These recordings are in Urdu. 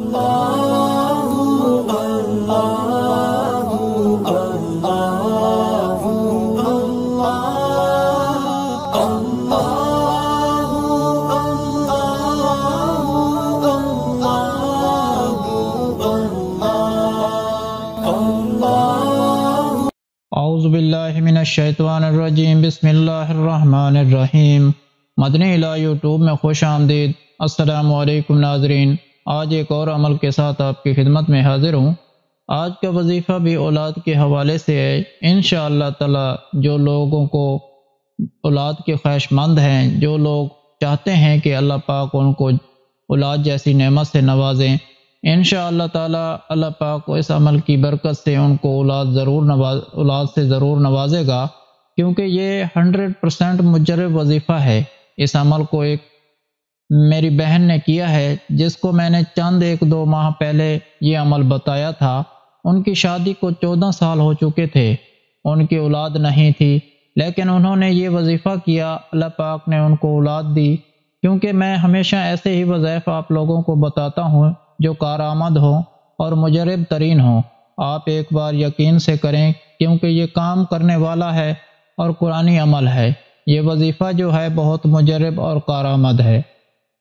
اعوذ باللہ من الشیطان الرجیم، بسم اللہ الرحمن الرحیم۔ مدنی الہ یوٹیوب میں خوش آمدید۔ السلام علیکم ناظرین، آج ایک اور عمل کے ساتھ آپ کی خدمت میں حاضر ہوں۔ آج کا وظیفہ بھی اولاد کے حوالے سے ہے۔ انشاءاللہ تعالی جو لوگوں کو اولاد کے خواہش مند ہیں، جو لوگ چاہتے ہیں کہ اللہ پاک ان کو اولاد جیسی نعمت سے نوازیں، انشاءاللہ تعالی اللہ پاک اس عمل کی برکت سے ان کو اولاد سے ضرور نوازے گا، کیونکہ یہ 100% مجرب وظیفہ ہے۔ اس عمل کو ایک میری بہن نے کیا ہے، جس کو میں نے چند 1-2 ماہ پہلے یہ عمل بتایا تھا۔ ان کی شادی کو 14 سال ہو چکے تھے، ان کی اولاد نہیں تھی، لیکن انہوں نے یہ وظیفہ کیا، اللہ پاک نے ان کو اولاد دی۔ کیونکہ میں ہمیشہ ایسے ہی وظائف آپ لوگوں کو بتاتا ہوں جو کارآمد ہوں اور مجرب ترین ہوں۔ آپ ایک بار یقین سے کریں، کیونکہ یہ کام کرنے والا ہے اور قرآنی عمل ہے۔ یہ وظیفہ جو ہے بہت مجرب اور کارآمد ہے۔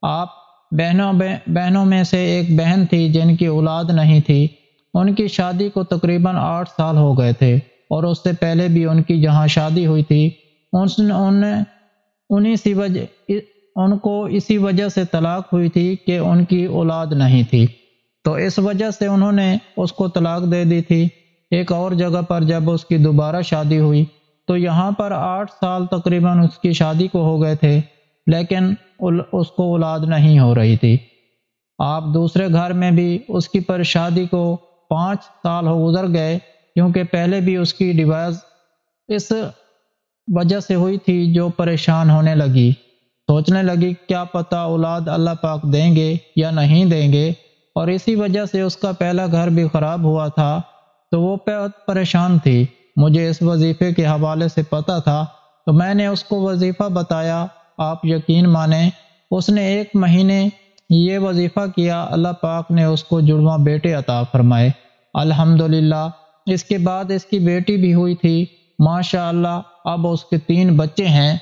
آپ بہنوں میں سے ایک بہن تھی جن کی اولاد نہیں تھی۔ ان کی شادی کو تقریباً 8 سال ہو گئے تھے، اور اس سے پہلے بھی ان کی جہاں شادی ہوئی تھی ان کو اسی وجہ سے طلاق ہوئی تھی کہ ان کی اولاد نہیں تھی، تو اس وجہ سے انہوں نے اس کو طلاق دے دی تھی۔ ایک اور جگہ پر جب اس کی دوبارہ شادی ہوئی تو یہاں پر 8 سال تقریباً اس کی شادی کو ہو گئے تھے، لیکن اس کو اولاد نہیں ہو رہی تھی۔ آپ دوسرے گھر میں بھی اس کی شادی کو 5 سال ہو گزر گئے، کیونکہ پہلے بھی اس کی ڈیورس اس وجہ سے ہوئی تھی، جو پریشان ہونے لگی، سوچنے لگی کیا پتہ اولاد اللہ پاک دیں گے یا نہیں دیں گے، اور اسی وجہ سے اس کا پہلا گھر بھی خراب ہوا تھا، تو وہ بہت پریشان تھی۔ مجھے اس وظیفے کے حوالے سے پتہ تھا، تو میں نے اس کو وظیفہ بتایا۔ آپ یقین مانیں، اس نے 1 مہینے یہ وظیفہ کیا، اللہ پاک نے اس کو جڑواں بیٹے عطا فرمائے، الحمدللہ۔ اس کے بعد اس کی بیٹی بھی ہوئی تھی، ماشاءاللہ، اب اس کے 3 بچے ہیں۔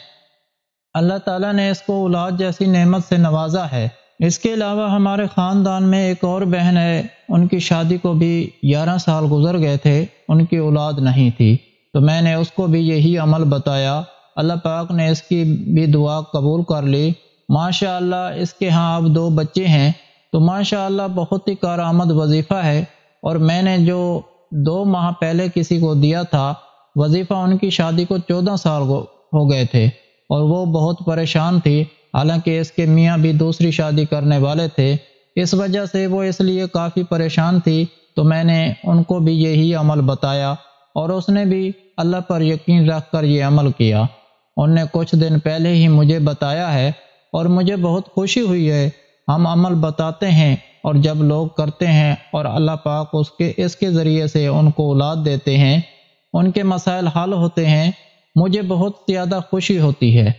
اللہ تعالیٰ نے اس کو اولاد جیسی نعمت سے نوازا ہے۔ اس کے علاوہ ہمارے خاندان میں ایک اور بہن ہے، ان کی شادی کو بھی 11 سال گزر گئے تھے، ان کی اولاد نہیں تھی، تو میں نے اس کو بھی یہی عمل بتایا۔ اللہ پاک نے اس کی بھی دعا قبول کر لی، ماشاءاللہ۔ اس کے ہاں اب 2 بچے ہیں، تو ماشاءاللہ بہت ہی کارآمد وظیفہ ہے۔ اور میں نے جو 2 ماہ پہلے کسی کو دیا تھا وظیفہ، ان کی شادی کو 14 سال ہو گئے تھے، اور وہ بہت پریشان تھی، حالانکہ اس کے میاں بھی دوسری شادی کرنے والے تھے۔ اس وجہ سے وہ اس لیے کافی پریشان تھی، تو میں نے ان کو بھی یہی عمل بتایا، اور اس نے بھی اللہ پر یقین رکھ کر یہ عمل کیا۔ ان نے کچھ دن پہلے ہی مجھے بتایا ہے، اور مجھے بہت خوشی ہوئی ہے۔ ہم عمل بتاتے ہیں، اور جب لوگ کرتے ہیں اور اللہ پاک اس کے ذریعے سے ان کو اولاد دیتے ہیں، ان کے مسائل حل ہوتے ہیں، مجھے بہت زیادہ خوشی ہوتی ہے۔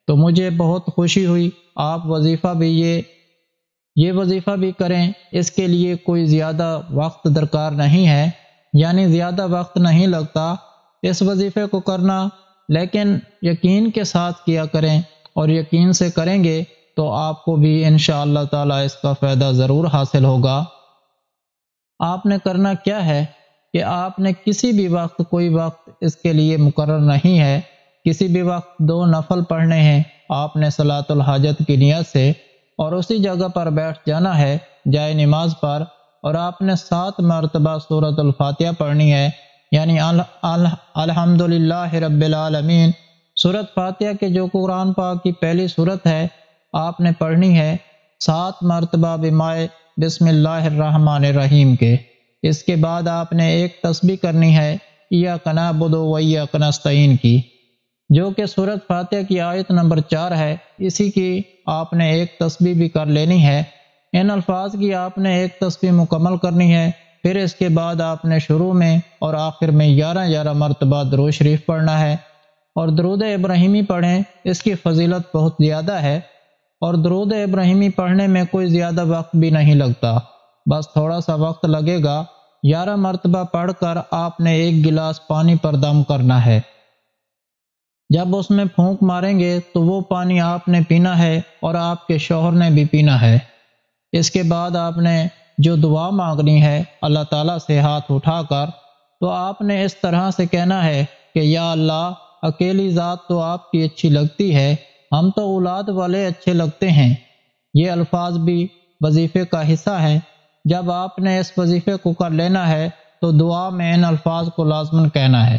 تو مجھے بہت خوشی ہوئی۔ آپ وظیفہ بھی یہ وظیفہ بھی کریں۔ اس کے لیے کوئی زیادہ وقت درکار نہیں ہے، یعنی زیادہ وقت نہیں لگتا اس وظیفے کو کرنا، لیکن یقین کے ساتھ کیا کریں، اور یقین سے کریں گے تو آپ کو بھی انشاءاللہ تعالی اس کا فائدہ ضرور حاصل ہوگا۔ آپ نے کرنا کیا ہے کہ آپ نے کسی بھی وقت، کوئی وقت اس کے لیے مقرر نہیں ہے، کسی بھی وقت 2 نفل پڑھنے ہیں آپ نے صلاۃ الحاجت کی نیت سے، اور اسی جگہ پر بیٹھ جانا ہے جائے نماز پر، اور آپ نے 7 مرتبہ سورۃ الفاتحہ پڑھنی ہے، یعنی الحمدللہ رب العالمین۔ سورۃ فاتحہ کے جو قرآن پاک کی پہلی سورت ہے، آپ نے پڑھنی ہے 7 مرتبہ بمائے بسم اللہ الرحمن الرحیم کے۔ اس کے بعد آپ نے ایک تسبیح کرنی ہے ایاک نعبد و ایاک نستعین کی، جو کہ سورۃ فاتحہ کی آیت نمبر 4 ہے۔ اسی کی آپ نے ایک تسبیح بھی کر لینی ہے۔ ان الفاظ کی آپ نے ایک تسبیح مکمل کرنی ہے، پھر اس کے بعد آپ نے شروع میں اور آخر میں 11 مرتبہ درود شریف پڑھنا ہے، اور درود ابراہیمی پڑھیں۔ اس کی فضیلت بہت زیادہ ہے، اور درود ابراہیمی پڑھنے میں کوئی زیادہ وقت بھی نہیں لگتا۔ بس تھوڑا سا وقت لگے گا۔ 11 مرتبہ پڑھ کر آپ نے 1 گلاس پانی پر دم کرنا ہے۔ جب اس میں پھونک ماریں گے تو وہ پانی آپ نے پینا ہے اور آپ کے شوہر نے بھی پینا ہے۔ اس کے بعد آپ نے جو دعا مانگنی ہے اللہ تعالیٰ سے ہاتھ اٹھا کر، تو آپ نے اس طرح سے کہنا ہے کہ یا اللہ، اکیلی ذات تو آپ کی اچھی لگتی ہے، ہم تو اولاد والے اچھے لگتے ہیں۔ یہ الفاظ بھی وظیفے کا حصہ ہیں۔ جب آپ نے اس وظیفے کو کر لینا ہے تو دعا میں ان الفاظ کو لازماً کہنا ہے۔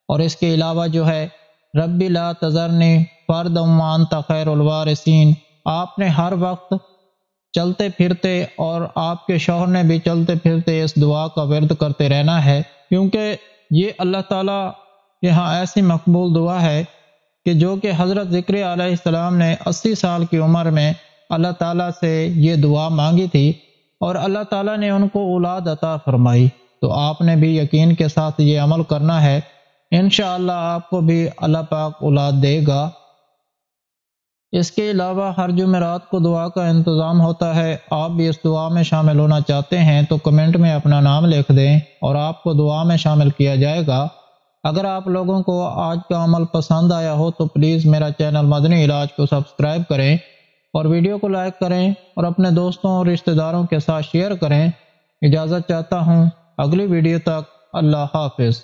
اور اس کے علاوہ جو ہے رب لا تذرنی فردا وانت خیر الوارثین، آپ نے ہر وقت چلتے پھرتے اور آپ کے شوہر نے بھی چلتے پھرتے اس دعا کا ورد کرتے رہنا ہے، کیونکہ یہ اللہ تعالیٰ کے ہاں ایسی مقبول دعا ہے کہ جو کہ حضرت ذکریا علیہ السلام نے 80 سال کی عمر میں اللہ تعالیٰ سے یہ دعا مانگی تھی اور اللہ تعالیٰ نے ان کو اولاد عطا فرمائی۔ تو آپ نے بھی یقین کے ساتھ یہ عمل کرنا ہے، انشاءاللہ آپ کو بھی اللہ پاک اولاد دے گا۔ اس کے علاوہ ہر جمعرات کو دعا کا انتظام ہوتا ہے۔ آپ بھی اس دعا میں شامل ہونا چاہتے ہیں تو کمنٹ میں اپنا نام لکھ دیں اور آپ کو دعا میں شامل کیا جائے گا۔ اگر آپ لوگوں کو آج کا عمل پسند آیا ہو تو پلیز میرا چینل مدنی علاج کو سبسکرائب کریں اور ویڈیو کو لائک کریں اور اپنے دوستوں اور رشتہ داروں کے ساتھ شیئر کریں۔ اجازت چاہتا ہوں، اگلی ویڈیو تک اللہ حافظ۔